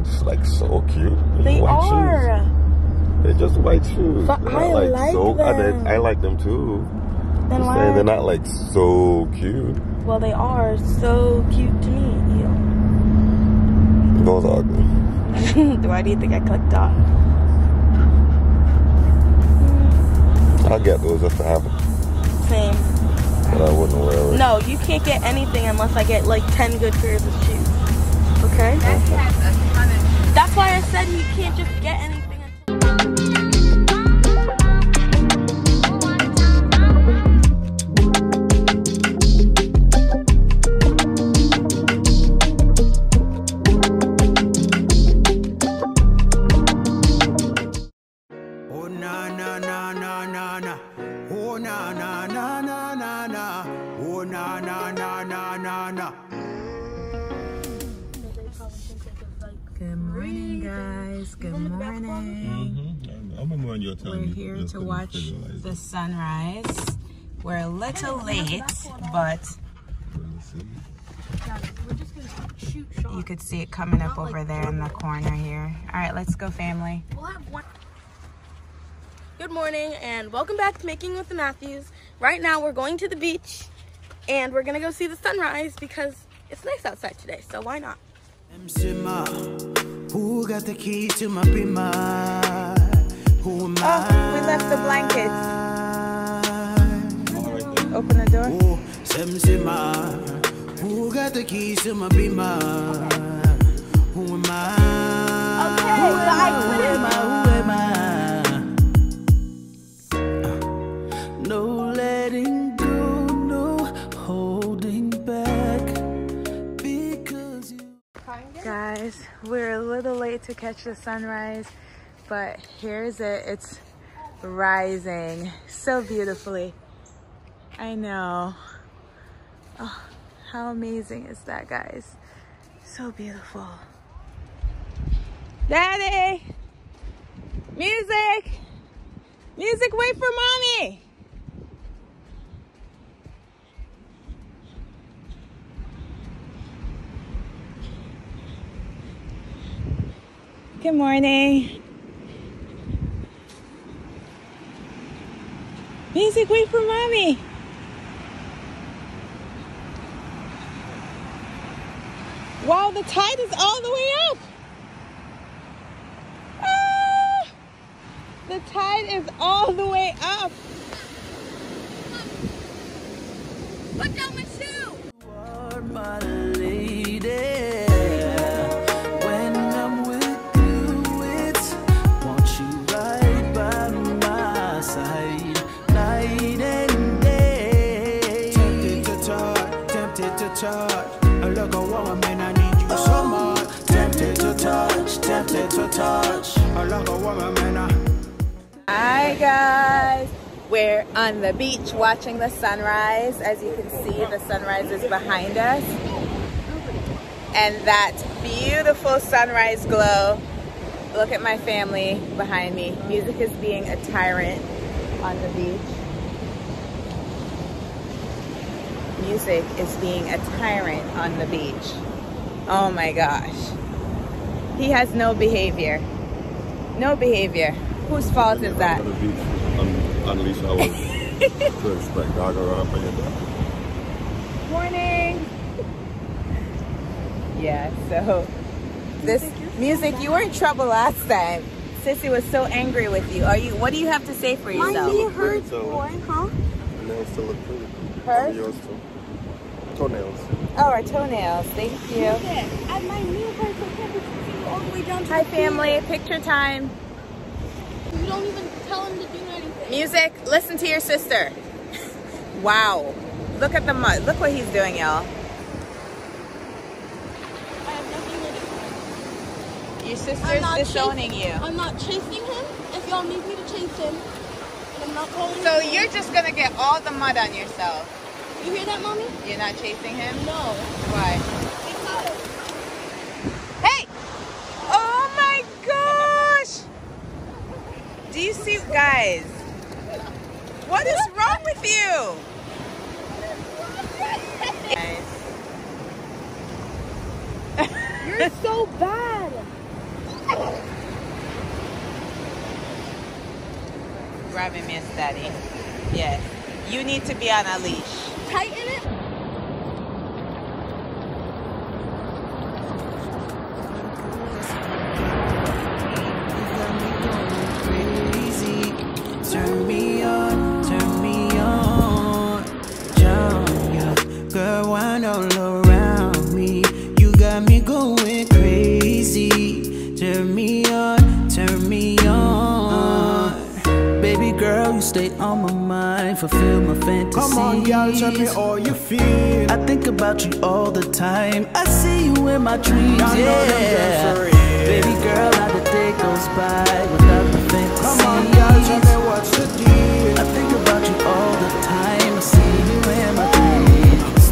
just like so cute. They are. Shoes. They're just white shoes. But I like them. I like them too. Then just why? saying, they're not like so cute. Well, they are so cute to me. Ew. Those are ugly. Why do you think I clicked off? I'll get those if I have them. Same. But I wouldn't wear it. No, you can't get anything unless I get like 10 good pairs of shoes. Okay? That's why I said you can't just get anything. Good morning, guys. Good morning. We're here to watch the sunrise. We're a little late, but you could see it coming up over there in the corner here. All right, let's go, family. Good morning and welcome back to Making with the Matthews. Right now we're going to the beach and we're gonna go see the sunrise because it's nice outside today, so why not? Who got the key to my bima? Who am I? Oh, we left the blankets. Open the door. Who got the keys to my bima? Who am I? Okay, who am I? No letting go, no holding back. Because you. Guys, we're a little late to catch the sunrise, but here's it. It's rising so beautifully. I know. Oh, how amazing is that, guys? So beautiful. Daddy! Music! Music, wait for mommy! Good morning. Music, wait for mommy. Wow, the tide is all the way up. Ah, the tide is all the way up. Put down my shoe! You are my lady. When I'm with you, it's want you right by my side, night and day. Tempted to touch, tempted to touch. Look at woman, I need you so much. Tempted to touch, tempted to touch. Look at woman, Hi guys, we're on the beach watching the sunrise. As you can see, the sunrise is behind us, and that beautiful sunrise glow. Look at my family behind me. Music is being a tyrant on the beach. Music is being a tyrant on the beach. Oh my gosh, he has no behavior. No behavior. Whose fault is that? On the beach, unleash hours to expect dog around for your dog. Morning. Yeah, so this music, you were in trouble last time. Sissy was so angry with you. What do you have to say for yourself? My knee hurts more, huh? And nails still look pretty. Hers? Yours too. Toenails. Oh, our toenails. Thank you. And my knee hurts, I can't see all the way down to Hi, the family. Picture time. You don't even tell him to do anything. Music, listen to your sister. Wow. Look at the mud. Look what he's doing, y'all. I have nothing to do. Your sister's disowning you. I'm not chasing him if y'all need me to chase him. And I'm not calling So him. you're just going to get all the mud on yourself. You hear that, Mommy? You're not chasing him? No. Why? Because. Hey! Oh my gosh! Do you see, guys? What is wrong with you? You're so bad. grabbing Miss Daddy. Yes. You need to be on a leash. Tighten it. Turn me on, Junior. Girl, wine all around me. You got me going crazy. Turn me on, baby girl, you stay on my mind, fulfill my fantasies. Come on, girl, tell me all you feel. I think about you all the time. I see you in my dreams, yeah. Baby girl, how the day goes by without the fantasy. Come on, girl, tell me what's the deal. I think about you all the time. I see you in my dreams.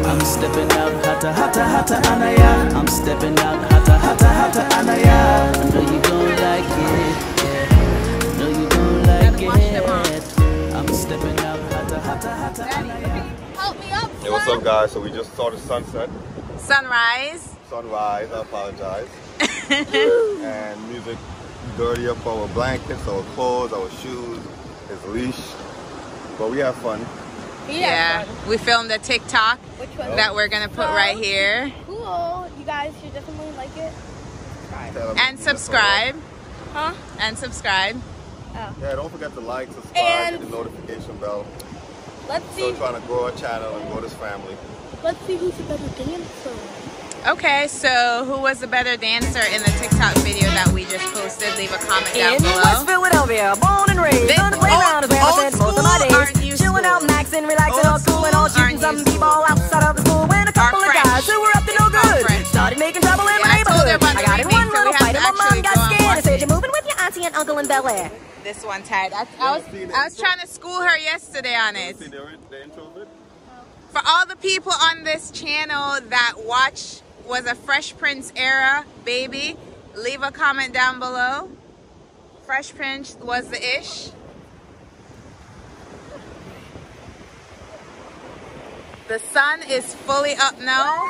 I'm stepping out, hata anaya. I'm stepping out, hata anaya. I know you gon' like it, yeah. I know you gon' like it. I'm stepping out, hata anaya. Help me up. Hey, what's up, guys? So we just saw the sunset. Sunrise. Sunrise, I apologize. And music dirty up our blankets, our clothes, our shoes, his leash. But we have fun. Yeah. We filmed a TikTok Which one? that we're gonna put right here. Cool. You guys should definitely like it. And subscribe. Huh? And subscribe. Yeah, don't forget to like, subscribe, And- hit the notification bell. Let's see. Still trying to grow our channel and grow this family. Let's see who's the better dancer. Okay, so who was the better dancer in the TikTok video that we just posted? Leave a comment down In West below. Philadelphia, born and raised This on the playground is where I old spent most of school my or new days. Chilling out, school? maxing, relaxing, Old all cool and all school or shooting some new people school? outside of the school when a couple of fresh? guys who were up to no good fresh? started making trouble in Yeah, my I told her neighborhood. about I the got in remake, one so we little have fight to and my mom actually got go and scared watch and said, it. "You're moving with your auntie and uncle in Bel Air." This one tied. I was trying to school her yesterday on it. See the intro of it? For all the people on this channel that was a Fresh Prince era baby, leave a comment down below. Fresh Prince was the ish. The sun is fully up now,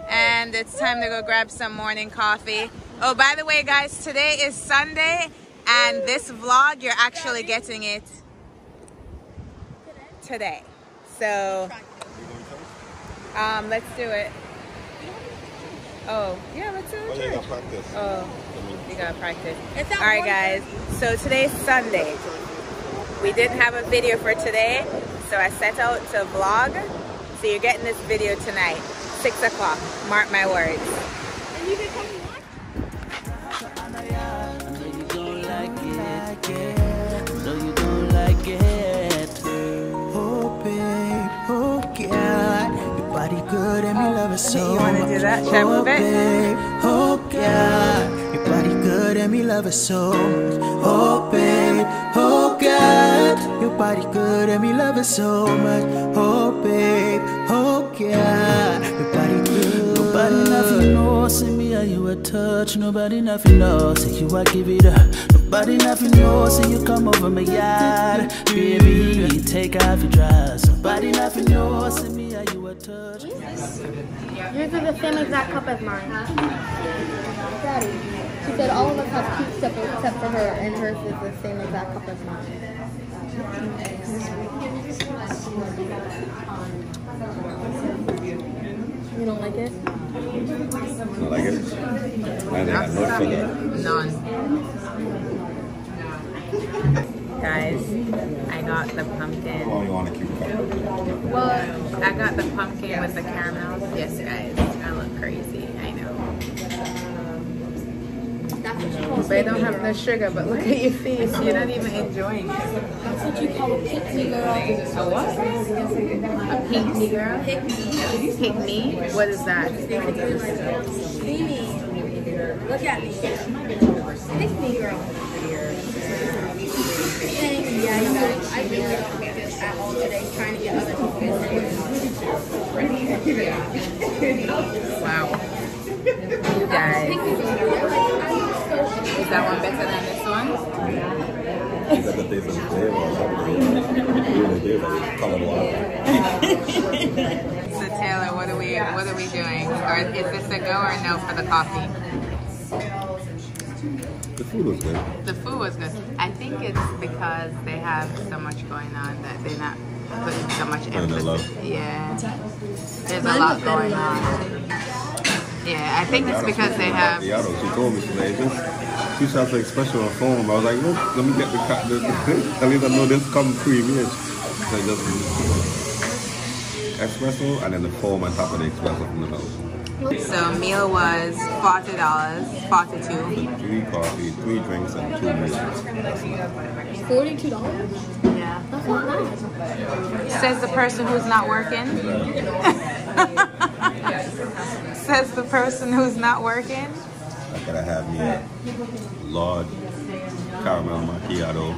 and it's time to go grab some morning coffee. Oh, by the way, guys, today is Sunday, and this vlog, you're actually getting it today. So, let's do it. Oh, yeah, let's do it. Oh, yeah, you gotta practice. Oh, you gotta practice. It's not All right, one guys. So today's Sunday. We didn't have a video for today, so I set out to vlog. So you're getting this video tonight, 6 o'clock. Mark my words. And you can come and watch. I know you gon' like it. I know you gon' like it. Oh, babe, oh, God. Your body good and me love it so. You wanna do that? Should I move it? Babe, oh, God. Your body good and me love it so. Oh, babe, oh, God. Your body good and me love it so much. Oh, babe, oh, God. Your body good. Nobody nothing knows, see me how you a touch. Nobody nothing knows, see you I give it up. Nobody nothing knows, see you come over my yard. Baby, take off your dress. Nobody nothing knows, see me how you a touch. Yours are the same exact cup as mine. Daddy, she said all of us have cute stuff except for her, and hers is the same exact cup as mine. You don't like it? I like it. Man, they got no sugar. None. Guys, I got the pumpkin. Oh, you want a cute cup? Well, I got the pumpkin with the caramel. Yes, guys, I look crazy. I know. That's what you call But I don't have no sugar, but look at your face. You're not even enjoying it. That's what you call a pixie girl. A what? A pink me girl? Pick me. Pick me? What is that? See me. Look at me. Pick me girl. Saying, yeah, you guys, I really don't get this at all today, trying to get other people to Wow. You guys. Is that one better than this one? Is that the taste of the flavor or something? So Taylor, what are we doing? Or is this a go or no for the coffee? The food was good. The food was good. I think it's because they have so much going on that they're not putting so much emphasis. Yeah. There's a lot going on. Yeah, I think it's because they have... She told me today, she has like special phone. I was like, look, let me get the at least I know this comes premium. So just espresso and then the foam on top of the espresso from the house. So meal was $40, $42. 3 coffee, 3 drinks, and 2 meals. $42? Yeah. That's not bad. Says the person who's not working. Says the person who's not working. I gotta have me a large caramel macchiato,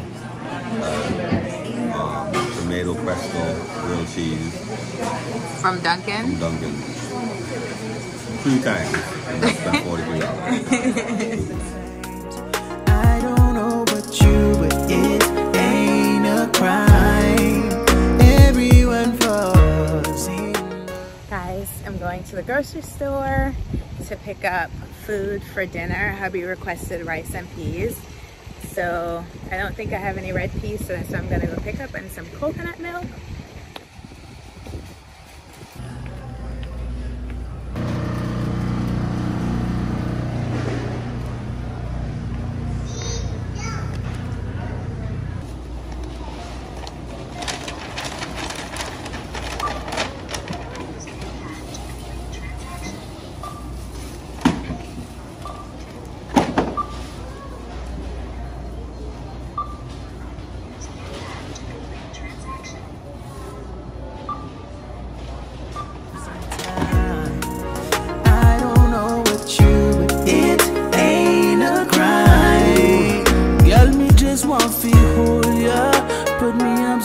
tomato pesto, grilled cheese. From Dunkin'? From Dunkin'. 3 times, and that's spent $43. I don't know about you, but it ain't a crime. Everyone falls in. Guys, I'm going to the grocery store to pick up food for dinner. Hubby requested rice and peas. So I don't think I have any red peas, so I'm gonna go pick up and some coconut milk.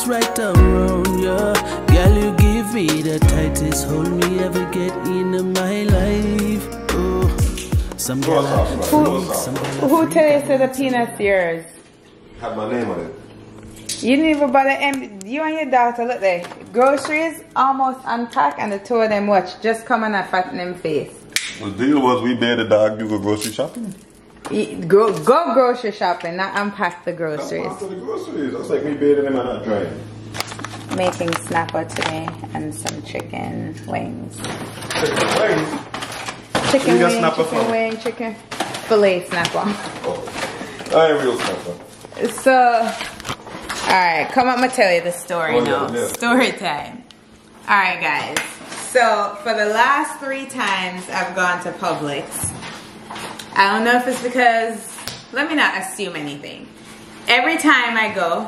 Right around ya, girl, you give me the tightest hold me ever get in my life. Oh, some girl Who tell you so the peanut's yours? Have my name on it. You didn't even bother. You and your daughter, look there. Groceries almost unpacked, and the two of them watch just come and fatten them face. The deal was we made the dog you go grocery shopping. Go grocery shopping, not unpack the groceries. Unpack the groceries. That's like me bathing them and not drying. Making snapper today and some chicken wings. Chicken wings? Chicken wing, chicken fillet snapper. Oh, I ain't real snapper. So, alright, come on, I'm gonna tell you the story now. Yeah. Story time. Alright guys, so for the last 3 times I've gone to Publix. I don't know if it's because, let me not assume anything. Every time I go,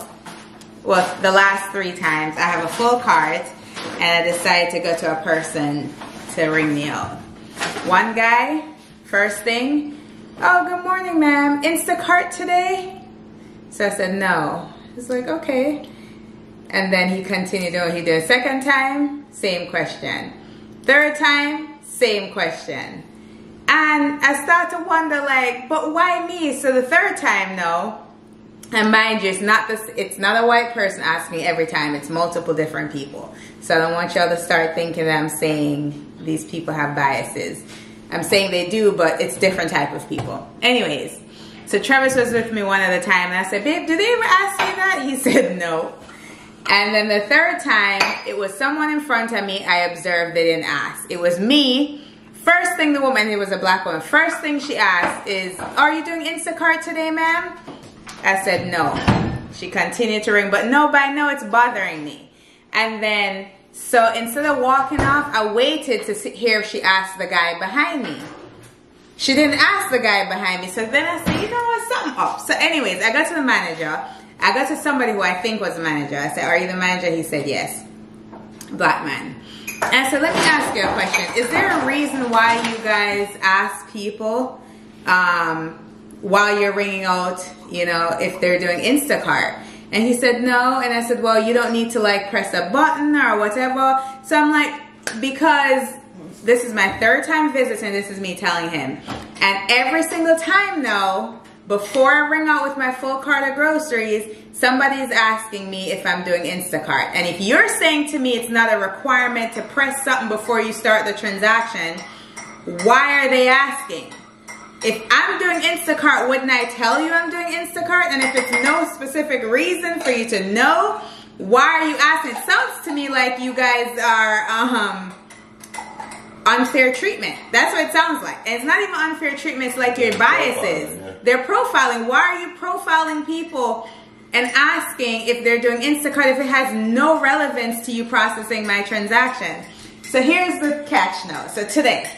well, the last 3 times, I have a full cart and I decide to go to a person to ring me out. One guy, first thing, oh, good morning, ma'am. Instacart today? So I said, no. He's like, okay. And then he continued doing, he did a second time, same question. Third time, same question. And I start to wonder, like, but why me? So the third time, no. And mind you, it's not a white person asking me every time. It's multiple different people. So I don't want y'all to start thinking that I'm saying these people have biases. I'm saying they do, but it's different type of people. Anyways, so Travis was with me one at a time, and I said, babe, did they ever ask you that? He said no. And then the third time, it was someone in front of me. I observed they didn't ask. It was me. First thing the woman, it was a black woman, first thing she asked is, are you doing Instacart today, ma'am? I said no. She continued to ring, but no, by no, it's bothering me. And then, so instead of walking off, I waited to hear if she asked the guy behind me. She didn't ask the guy behind me, so then I said, you know what, something up. So anyways, I got to the manager. I got to somebody who I think was the manager. I said, are you the manager? He said, yes. Black man. And I said, let me ask you a question. Is there a reason why you guys ask people while you're ringing out, you know, if they're doing Instacart? And he said, no. And I said, well, you don't need to like press a button or whatever. So I'm like, because this is my 3rd time visiting, this is me telling him. And every single time now, before I ring out with my full cart of groceries, somebody's asking me if I'm doing Instacart. And if you're saying to me it's not a requirement to press something before you start the transaction, why are they asking? if I'm doing Instacart, wouldn't I tell you I'm doing Instacart? And if it's no specific reason for you to know, why are you asking? It sounds to me like you guys are unfair treatment. That's what it sounds like. And it's not even unfair treatment, it's like your biases. Yeah. They're profiling. Why are you profiling people and asking if they're doing Instacart if it has no relevance to you processing my transaction? So here's the catch note. So today,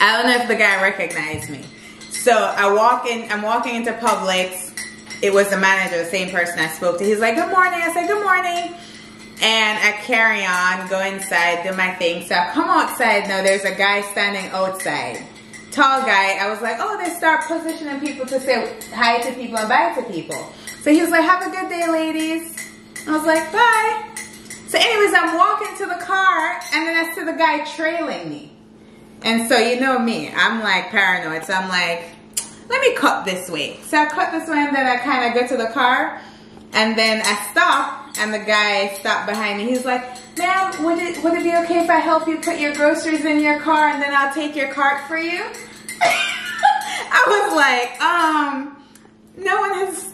I don't know if the guy recognized me. So I'm walking into Publix. It was the manager, the same person I spoke to. He's like, good morning. I said, good morning. And I carry on, go inside, do my thing. So I come outside. Now there's a guy standing outside. Tall guy. I was like, oh, they start positioning people to say hi to people and bye to people. So he was like, have a good day, ladies. I was like, bye. So anyways, I'm walking to the car, and then I see the guy trailing me. And so you know me, I'm like paranoid. So I'm like, let me cut this way. So I cut this way, and then I kind of go to the car, and then I stop, and the guy stopped behind me. He's like, ma'am, would it be okay if I help you put your groceries in your car, and then I'll take your cart for you? I was like, no one has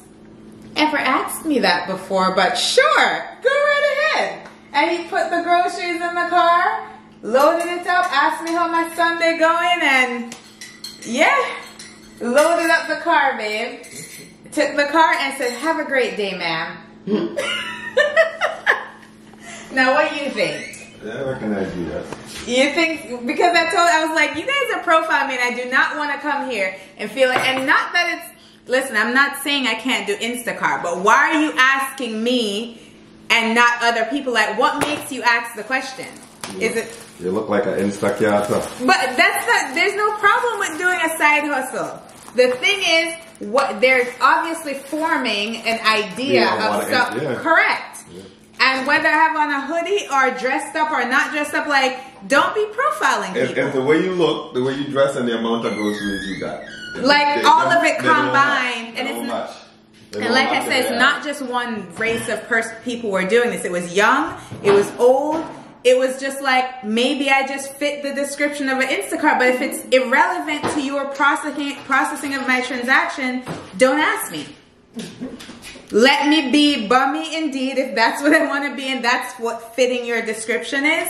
ever asked me that before, but sure, go right ahead. And he put the groceries in the car, loaded it up, asked me how my Sunday going, and yeah, loaded up the car, babe. Took the car and said, have a great day, ma'am. Now, what do you think? Yeah, I recognize you, yes. You think, because I was like, you guys are profiling me, and I do not want to come here and feel like, and not that it's, listen, I'm not saying I can't do Instacart, but why are you asking me and not other people? Like, what makes you ask the question? Is it? You look like an Instacart. But that's not, there's no problem with doing a side hustle. The thing is, what they're obviously forming an idea of stuff. Yeah. Correct. Yeah. And whether I have on a hoodie or dressed up or not dressed up, like, don't be profiling people. If the way you look, the way you dress, and the amount of groceries you got. Like, all of it combined. And it's much. And like I said, it's not just one race of people were doing this. It was young, it was old. It was just like, maybe I just fit the description of an Instacart, but if it's irrelevant to your processing of my transaction, don't ask me. Let me be bummy indeed if that's what I want to be and that's what fitting your description is.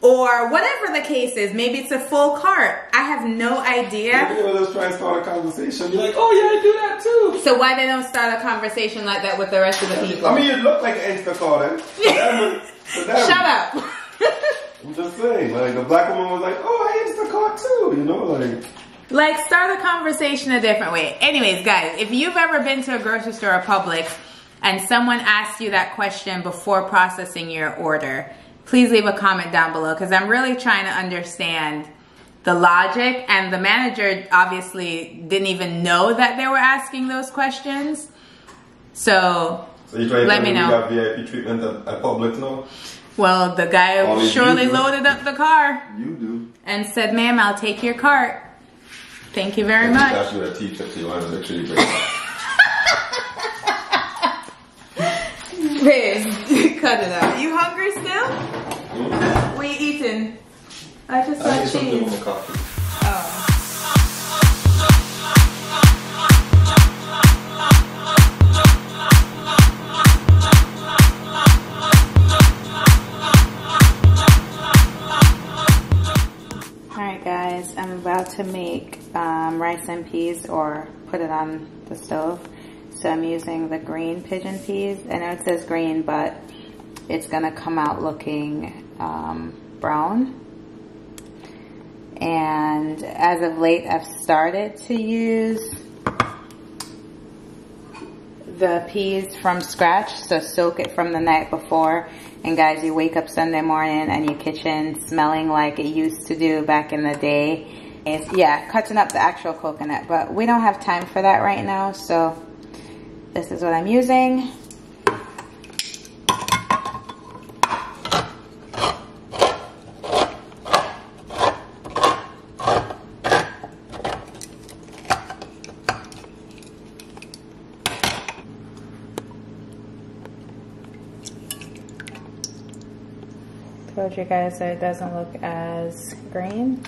Or whatever the case is. Maybe it's a full cart. I have no idea. Maybe they'll just try and start a conversation. Be like, oh yeah, I do that too. So why they don't start a conversation like that with the rest of the people? I mean, you look like an Instacart. Shut up. I'm just saying, like, the black woman was like, oh, I Instacart too, you know, like start a conversation a different way. Anyways, guys, if you've ever been to a grocery store or Publix and someone asked you that question before processing your order, please leave a comment down below, because I'm really trying to understand the logic, and the manager obviously didn't even know that they were asking those questions. So you trying let to me know. You got VIP treatment at Publix now? Well, the guy surely loaded up the car. You do. And said, ma'am, I'll take your cart. Thank you very much. That's what a teacher, so you want to make sure you bring Babe, cut it out. You hungry still? Mm-hmm. What are you eating? I just saw cheese. Something with coffee. Oh. Alright guys, I'm about to make rice and peas, or put it on the stove. So I'm using the green pigeon peas. I know it says green, but it's gonna come out looking brown. And as of late, I've started to use the peas from scratch, so soak it from the night before. And guys, you wake up Sunday morning and your kitchen smelling like it used to do back in the day. It's, yeah, cutting up the actual coconut, but we don't have time for that right now, so this is what I'm using. Told you guys that it doesn't look as green.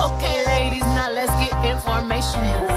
Okay, ladies, now let's get information.